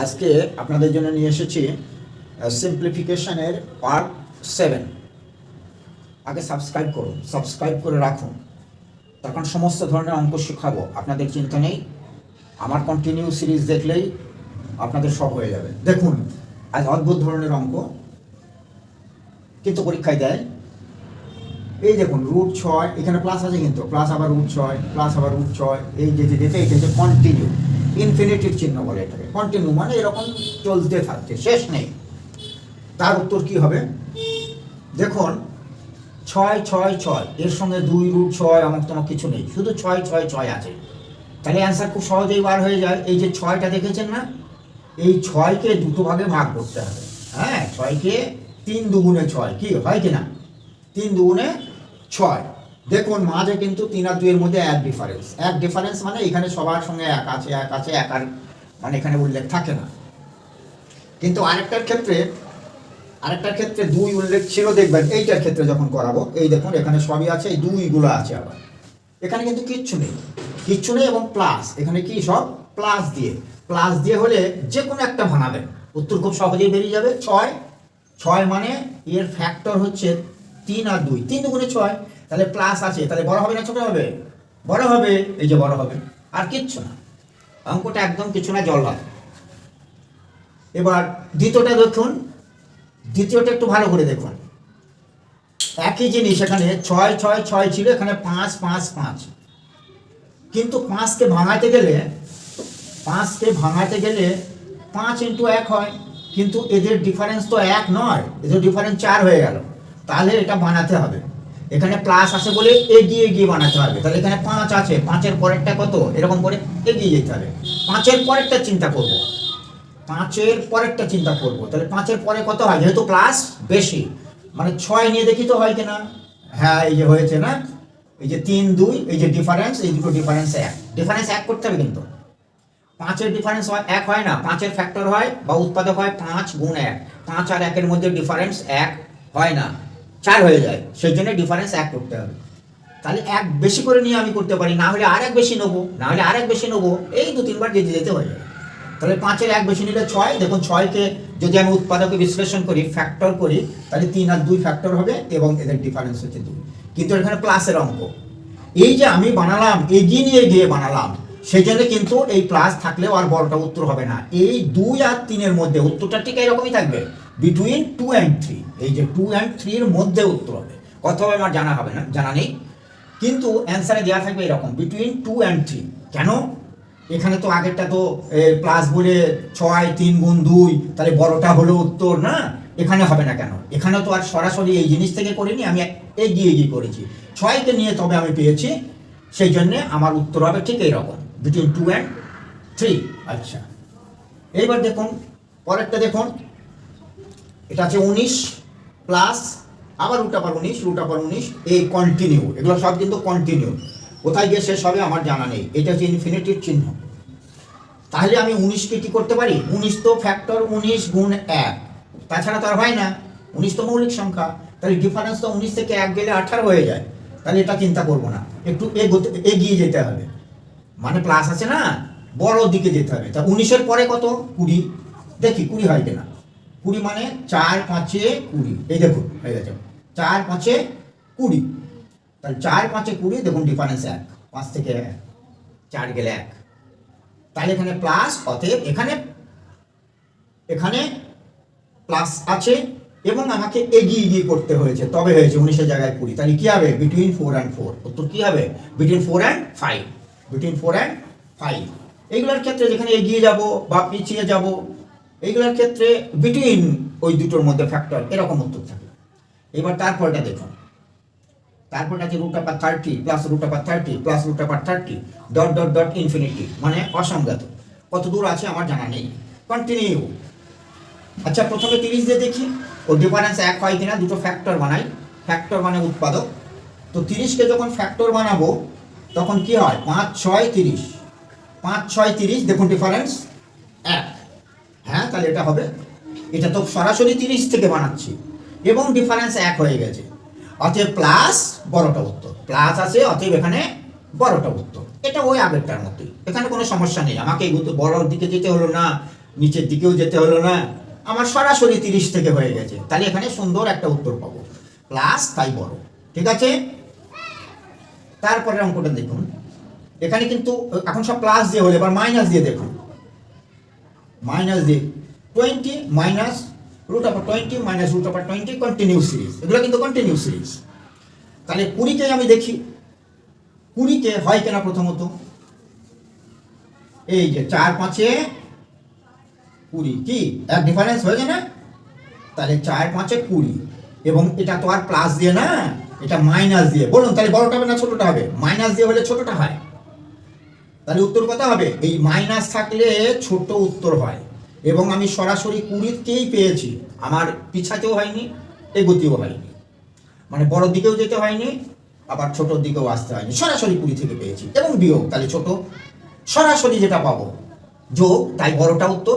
আজকে আপনাদের জন্য নিয়ে এসেছি সিম্পলিফিকেশনের পার্ট 7। আগে সাবস্ক্রাইব করুন, সাবস্ক্রাইব করে রাখুন, তখন সমস্ত ধরনের অঙ্ক শেখাবো, আপনাদের চিন্তা নেই। আমার কন্টিনিউ সিরিজ দেখলেই আপনাদের সব হয়ে যাবে। দেখুন, আজ অদ্ভুত ধরনের অঙ্ক, কিন্তু পরীক্ষায় দেয়। এই দেখুন √6, এখানে প্লাস আছে, কিন্তু প্লাস আবার √6, প্লাস আবার √6, এই যেতে যেতে এটা হচ্ছে কন্টিনিউ, ইনফিনিটিভ চিহ্ন বলে এটাকে। কন্টিনিউ মানে এরকম চলতে থাকছে, শেষ নেই। তার উত্তর কি হবে? দেখুন 6 6 6, এর সঙ্গে 2 √6 আমার তোমার কিছু নেই, শুধু 6 6 6 আছে। তাহলে অ্যান্সার খুব সহজেই বার হয়ে যায়। এই যে 6টা দেখেছেন না, এই 6কে দুটো ভাগে ভাগ করতে হবে। হ্যাঁ, 6কে 3 দুগুণে 6, কি হয় কিনা? 3 দুগুণে 6। দেখুন মাঝে কিন্তু 3 আর 2 এর মধ্যে এক ডিফারেন্স মানে এখানে সবার সঙ্গে এক আছে, এক আর মানে এখানে উল্লেখ থাকে না। কিন্তু আরেকটার ক্ষেত্রে 2 উল্লেখ ছিল, দেখবেন এইটার ক্ষেত্রে যখন করাবো। এই দেখুন এখানে সবই আছে, এই 2গুলো আছে, আবার এখানে কিন্তু কিচ্ছু নেই এবং প্লাস, এখানে কি সব প্লাস দিয়ে হলে যে কোনো একটা ভাঙাবেন, উত্তর খুব সহজেই বেরিয়ে যাবে। 6 মানে এর ফ্যাক্টর হচ্ছে 3 আর 2, 3 দুগুণে 6, তাহলে প্লাস আছে, তাহলে বড় হবে না ছোট হবে? বড় হবে, এই যে বড় হবে, আর কিচ্ছু না। অঙ্কটা একদম কিছু না, জল ভাত। এবার দ্বিতীয়টা দেখুন, দ্বিতীয়টা একটু ভালো করে দেখুন। একই জিনিস, এখানে 6 6 6 ছিল, এখানে 5 5 5, কিন্তু 5কে ভাঙাতে গেলে 5 ইন্টু 1 হয়, কিন্তু এদের ডিফারেন্স তো 1 নয়, এদের ডিফারেন্স 4 হয়ে গেল। তাহলে এটা বানাতে হবে, এখানে প্লাস আছে বলে এগিয়ে বানাতে হবে। তাহলে এখানে 5 আছে, 5-এর পরেরটা কত, এরকম করে এগিয়ে যেতে হবে। 5-এর পরেরটা চিন্তা করব, তাহলে 5-এর পরে কত হয়, যেহেতু প্লাস বেশি, মানে 6 নিয়ে দেখি তো হয় কিনা। হ্যাঁ, এই যে হয়েছে না, এই যে 3 2, এই যে ডিফারেন্স, এই দুটো ডিফারেন্স 1 করতে হবে। কিন্তু 5-এর ডিফারেন্স 1 হয় না, 5-এর ফ্যাক্টর হয় বা উৎপাদক হয় 5 গুণ 1, 5 আর 1-এর মধ্যে ডিফারেন্স 1 হয় না, 4 হয়ে যায়, সেই জন্য ডিফারেন্স 1 করতে হবে। তাহলে 1 বেশি করে নিয়ে আমি করতে পারি, না হলে আর 1 বেশি নেবো, এই 2-3 বার যেতে হয়ে যায়। তাহলে 5-এর 1 বেশি নিলে 6। দেখুন 6কে যদি আমি উৎপাদকে বিশ্লেষণ করি, ফ্যাক্টর করি, তাহলে 3 আর 2 ফ্যাক্টর হবে এবং এদের ডিফারেন্স হচ্ছে 2। কিন্তু এখানে প্লাসের অঙ্ক, এই যে আমি বানালাম, এগিয়ে গিয়ে বানালাম, সেই জন্য কিন্তু এই প্লাস থাকলেও আর বড়টা উত্তর হবে না। এই 2 আর 3-এর মধ্যে উত্তরটা ঠিক এরকমই থাকবে, বিটুইন 2 and 3, এই যে 2 and 3 এর মধ্যে উত্তর হবে। কত হবে আমার জানা নেই, কিন্তু অ্যান্সারে দেওয়া থাকবে এরকম, বিটুইন 2 and 3। কেন? এখানে তো আগেরটা তো প্লাস বলে 6 3 গুণ 2, তাহলে বড়টা হলো উত্তর না, এখানে হবে না কেন? এখানে তো আর সরাসরি এই জিনিস থেকে করিনি, আমি এগিয়ে করেছি, 6কে নিয়ে তবে আমি পেয়েছি, সেই জন্যে আমার উত্তর হবে ঠিক এইরকম, বিটুইন 2 and 3। আচ্ছা, এইবার দেখুন পরেরটা দেখুন, এটা আছে 19 প্লাস আবার √19, এই কন্টিনিউ, এগুলো সব কিন্তু কন্টিনিউ, কোথায় গিয়ে শেষ হবে আমার জানা নেই। এটা হচ্ছে ইনফিনিটিভ চিহ্ন। তাহলে আমি 19কে কি করতে পারি, 19 তো ফ্যাক্টর 19 গুণ 1, তাছাড়া তো আর হয় না, 19 তো মৌলিক সংখ্যা, তাহলে ডিফারেন্স তো 19 থেকে 1 গেলে 18 হয়ে যায়। তাহলে এটা চিন্তা করবো না, একটু এগিয়ে যেতে হবে, মানে প্লাস আছে না, বড় দিকে যেতে হবে। তা 19-এর পরে কত, 20, দেখি 20 হয় কিনা। 20 মানে 4 5 20, এই দেখুন হয়ে গেছে, 4 5 20, তাহলে 4 5 20, দেখুন ডিফারেন্স 1, 5 থেকে 4 গেলে 1, তাহলে এখানে প্লাস, অতএব এখানে প্লাস আছে এবং আমাকে এগিয়ে করতে হয়েছে, তবে হয়েছে 19-এর জায়গায় 20। তাহলে কি হবে, বিটুইন 4 and 4, উত্তর কি হবে, বিটুইন 4 and 5। এইগুলোর ক্ষেত্রে যেখানে এগিয়ে যাব বা পিছিয়ে যাব, এইগুলোর ক্ষেত্রে বিটুইন ওই দুটোর মধ্যে ফ্যাক্টর, এরকম উত্তর থাকে। এবার তারপরটা দেখুন, তারপরটা আছে √30 প্লাস √30 প্লাস √30 ডট ইনফিনিটি, মানে অসংজ্ঞাত। কত দূর আছে আমার জানা নেই, কন্টিনিউ। আচ্ছা, প্রথমে 30 দিয়ে দেখি ও ডিফারেন্স 1 হয় কিনা, দুটো ফ্যাক্টর বানাই, ফ্যাক্টর মানে উৎপাদক। তো 30কে যখন ফ্যাক্টর বানাবো তখন কি হয়, 5 6 30, 5 6 30, দেখুন ডিফারেন্স 1। হ্যাঁ, তাহলে এটা হবে, এটা তো সরাসরি 30 থেকে বানাচ্ছি এবং ডিফারেন্স 1 হয়ে গেছে, অতএব প্লাস, বড়টা উত্তর, প্লাস আছে, অতএব এখানে বড়টা উত্তর। এটা ওই আগেরটার মতোই, এখানে কোনো সমস্যা নেই, আমাকে বড়র দিকে যেতে হলো না, নিচের দিকেও যেতে হলো না, আমার সরাসরি 30 থেকে হয়ে গেছে। তাহলে এখানে সুন্দর একটা উত্তর পাবো, প্লাস তাই বড়। ঠিক আছে, তারপরে অঙ্কটা দেখুন। এখানে কিন্তু এখন সব প্লাস দিয়ে হলে এবার মাইনাস দিয়ে দেখুন। মাইনাস দিয়ে 20 মাইনাস √20 মাইনাস √20 কন্টিনিউ সিরিজ, এগুলো কিন্তু কন্টিনিউ সিরিজ। তাহলে 20কে আমি দেখি 20কে হয় কিনা। প্রথমত এই যে 4 5 20 কি এক ডিফারেন্স হয়ে যায় না? তাহলে 4 5 20 এবং এটা তো আর প্লাস দিয়ে না, এটা মাইনাস দিয়ে। বলুন তাহলে বড়টা হবে না ছোটটা হবে? মাইনাস দিয়ে হলে ছোটটা হয়। তাহলে উত্তর কত হবে? এই মাইনাস থাকলে ছোট উত্তর হয়। এবং আমি সরাসরি 20কেই পেয়েছি, আমার পিছাতেও হয়নি, এগোতেও হয়নি, মানে বড় দিকেও যেতে হয়নি, আবার ছোটোর দিকেও আসতে হয়নি, সরাসরি 20 থেকে পেয়েছি। এবং বিয়োগ, তাহলে ছোট সরাসরি যেটা পাবো যোগ, তাই বড়টা উত্তর,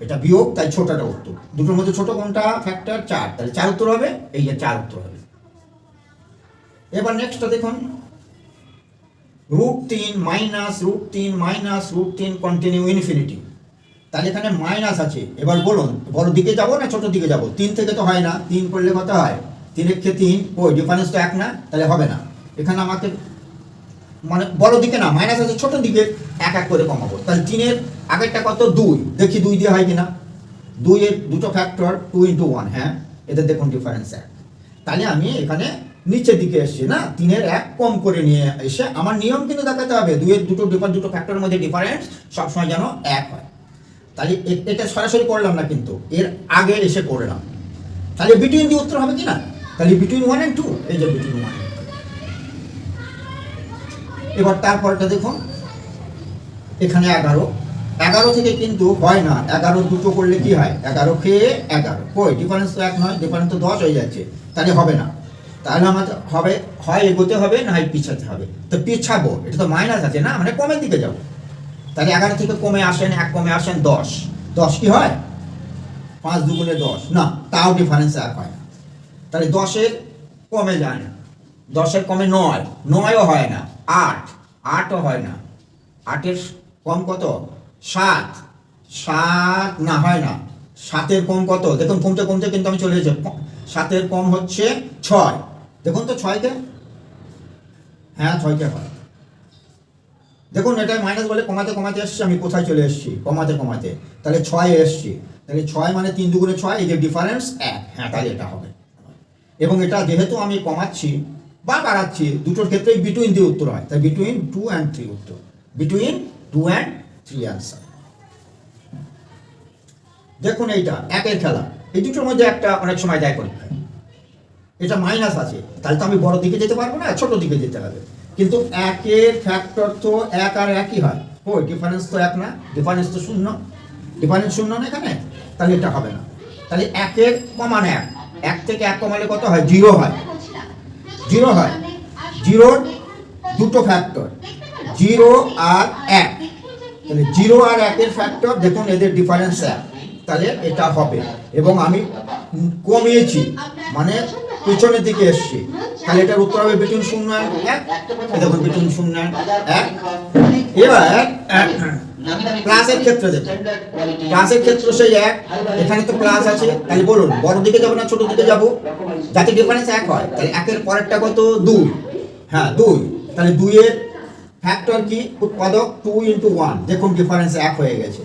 এটা বিয়োগ তাই ছোটটা উত্তর। দুটোর মধ্যে ছোট কোনটা? ফ্যাক্টর 4, তাহলে 4 উত্তর হবে। এই যে 4 উত্তর হবে। এবার নেক্সটটা দেখুন, √3 মাইনাস √3 মাইনাস √3 কন্টিনিউ ইনফিনিটি। তাহলে এখানে মাইনাস আছে। এবার বলুন বড় দিকে যাব না ছোট দিকে যাব? 3 থেকে তো হয় না, 3 করলে কত হয়? 3 একে 3, ওই ডিফারেন্স তো 1 না, তাহলে হবে না। এখানে আমাকে মানে বড় দিকে না, মাইনাস আছে ছোট দিকে, 1 1 করে কমাবো। তাহলে 3-এর আগেরটা কত? 2, দেখি 2 দিয়ে হয় কিনা। 2 এর দুটো ফ্যাক্টর 2 × 1, হ্যাঁ এদের দেখুন ডিফারেন্স 1। তাহলে আমি এখানে নিচের দিকে এসছি না, 3-এর 1 কম করে নিয়ে এসে আমার নিয়ম কিন্তু দেখাতে হবে 2 এর দুটো ফ্যাক্টরের মধ্যে ডিফারেন্স সবসময় যেন 1 হয়। তাহলে এটা সরাসরি করলাম না, কিন্তু এর আগে এসে করলাম। তাহলে বিটুইন দিয়ে উত্তর হবে কি না? তাহলে বিটুইন 1 and 2, এই যে বিটুইন 1 and 2। এবার তারপরটা দেখুন, এখানে 11 থেকে কিন্তু হয় না। 11 দুটো করলে কি হয়? 11কে 11, কই ডিফারেন্স তো 1 নয়, ডিফারেন্স তো 10 হয়ে যাচ্ছে, তাহলে হবে না। তাহলে আমাদের হবে হয় এগোতে হবে না হয় পিছাতে হবে। তো পিছাবো, এটা তো মাইনাস আছে না, মানে কমের দিকে যাবো। তাহলে 11 থেকে কমে আসেন, 1 কমে আসেন 10, 10 কি হয়? 5 2 10 না, তাও ডিফারেন্স 1 হয় না। তাহলে 10-এর কমে যায় না, 10-এর কমে 9, 9ও হয় না, 8, 8ও হয় না, 8-এর কম কত? 7, 7 না হয় না। 7-এর কম কত? দেখুন কমতে কমতে কিন্তু আমি চলে এসেছি। 7-এর কম হচ্ছে 6, দেখুন তো 6কে, হ্যাঁ 6কে হয়। দেখুন এটা মাইনাস বলে কমাতে কমাতে এসছি, আমি কোথায় চলে এসেছি? কমাতে কমাতে, তাহলে 6 এসছি। তাহলে 6 মানে 3 2 6, এই যে ডিফারেন্স 1, হ্যাঁ তাহলে এটা হবে। এবং এটা যেহেতু আমি কমাচ্ছি বা বাড়াচ্ছি, দুটোর ক্ষেত্রেই বিটুইন দিয়ে উত্তর হয়, তাই বিটুইন 2 and 3 উত্তর, বিটুইন 2 and 3 অ্যান্সার। দেখুন এইটা একের খেলা, এই দুটোর মধ্যে একটা অনেক সময় দেয় পরীক্ষায়। এটা মাইনাস আছে, তাহলে তো আমি বড় দিকে যেতে পারবো না, ছোট দিকে যেতে হবে। কিন্তু 1-এর ফ্যাক্টর তো 1 আর 1ই হয়, ওই ডিফারেন্স তো 1 না, ডিফারেন্স তো 0, ডিফারেন্স 0 না এখানে, তাহলে এটা হবে না। তাহলে 1-এর কমান 1, 1 থেকে 1 কমালে কত হয়? 0 হয়, 0 হয়। 0-র দুটো ফ্যাক্টর 0 আর 1, তাহলে 0 আর 1-এর ফ্যাক্টর দেখুন এদের ডিফারেন্স 1, তাহলে এটা হবে। এবং আমি কমিয়েছি মানে পিছনের দিকে এসছি, তাহলে এটার উত্তর হবে বিটুইন 0 and 1, দেখুন বিটুইন 0 and 1। এবার প্লাসের ক্ষেত্রে দেখুন, প্লাসের ক্ষেত্রে সেই 1, এখানে তো প্লাস আছে, তাহলে বলুন বড় দিকে যাবো না ছোট দিকে যাবো? যাতে ডিফারেন্স 1 হয়, তাহলে 1-এর পরেরটা কত? 2, হ্যাঁ 2, তাহলে 2-এর ফ্যাক্টর কি? উৎপাদক 2 × 1, দেখুন ডিফারেন্স 1 হয়ে গেছে।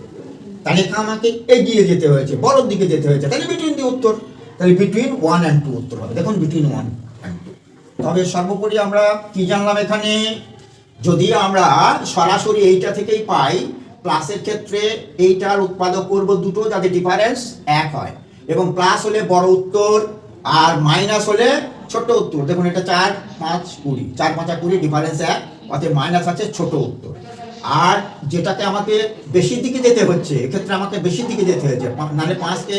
তাহলে আমাকে এগিয়ে যেতে হয়েছে, বড় দিকে যেতে হয়েছে, তাহলে বিটুইন দিয়ে উত্তর, তাহলে বিটুইন 1 and 2 উত্তর হবে। দেখুন বিটুইন 1 and 2। তবে সর্বোপরি আমরা কি জানলাম এখানে? যদি আমরা সরাসরি এইটা থেকেই পাই, প্লাসের ক্ষেত্রে এইটার উৎপাদক করব দুটো যাতে ডিফারেন্স 1 হয়, এবং প্লাস হলে বড় উত্তর আর মাইনাস হলে ছোট উত্তর। দেখুন এটা 4 5 20, 4 5 20 ডিফারেন্স 1, অতএব মাইনাস আছে ছোট উত্তর। আর যেটাতে আমাকে বেশি দিকে যেতে হচ্ছে, এক্ষেত্রে আমাকে বেশি দিকে যেতে হয়েছে, নাহলে 5-কে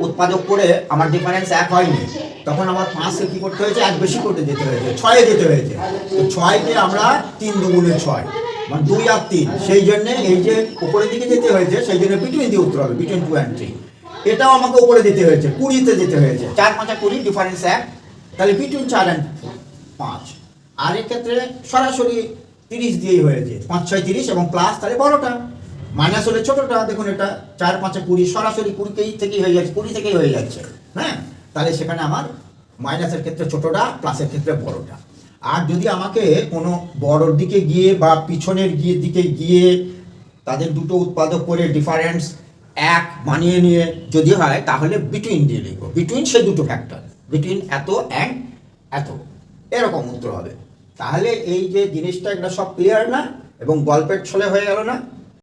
উৎপাদক করে আমার ডিফারেন্স 1 হয়নি, তখন আমার 5-কে কী করতে হয়েছে? 1 বেশি করতে যেতে হয়েছে, 6-এ যেতে হয়েছে। তো 6-কে আমরা 3 2 6, মানে 2 আর 3, সেই জন্যে এই যে উপরের দিকে যেতে হয়েছে, সেই জন্য বিটুইন দিয়ে উত্তর হবে, বিটুইন 2 and 3। এটাও আমাকে উপরে যেতে হয়েছে, 20-তে যেতে হয়েছে, 4 5 20 ডিফারেন্স 1, তাহলে বিটুইন 4 and 5। আর এক্ষেত্রে সরাসরি 30 দিয়েই হয়েছে, 5 6 30 এবং প্লাস, তাহলে বড়টা, মাইনাস হলে ছোটোটা, দেখুন এটা 4 5 20, সরাসরি 20 থেকেই হয়ে যাচ্ছে, 20 থেকেই হয়ে যাচ্ছে, হ্যাঁ। তাহলে সেখানে আমার মাইনাসের ক্ষেত্রে ছোটোটা, প্লাসের ক্ষেত্রে বড়টা। আর যদি আমাকে কোনো বড়োর দিকে গিয়ে বা পিছনের দিকে গিয়ে তাদের দুটো উৎপাদক করে ডিফারেন্স 1 বানিয়ে নিয়ে যদি হয়, তাহলে বিটুইন দিয়ে লিখবো, বিটুইন সে দুটো ফ্যাক্টর, বিটুইন এত অ্যান্ড এত, এরকম উত্তর হবে। তাহলে এই যে জিনিসটা, এটা সব ক্লিয়ার না, এবং গল্পের ছলে হয়ে গেল না।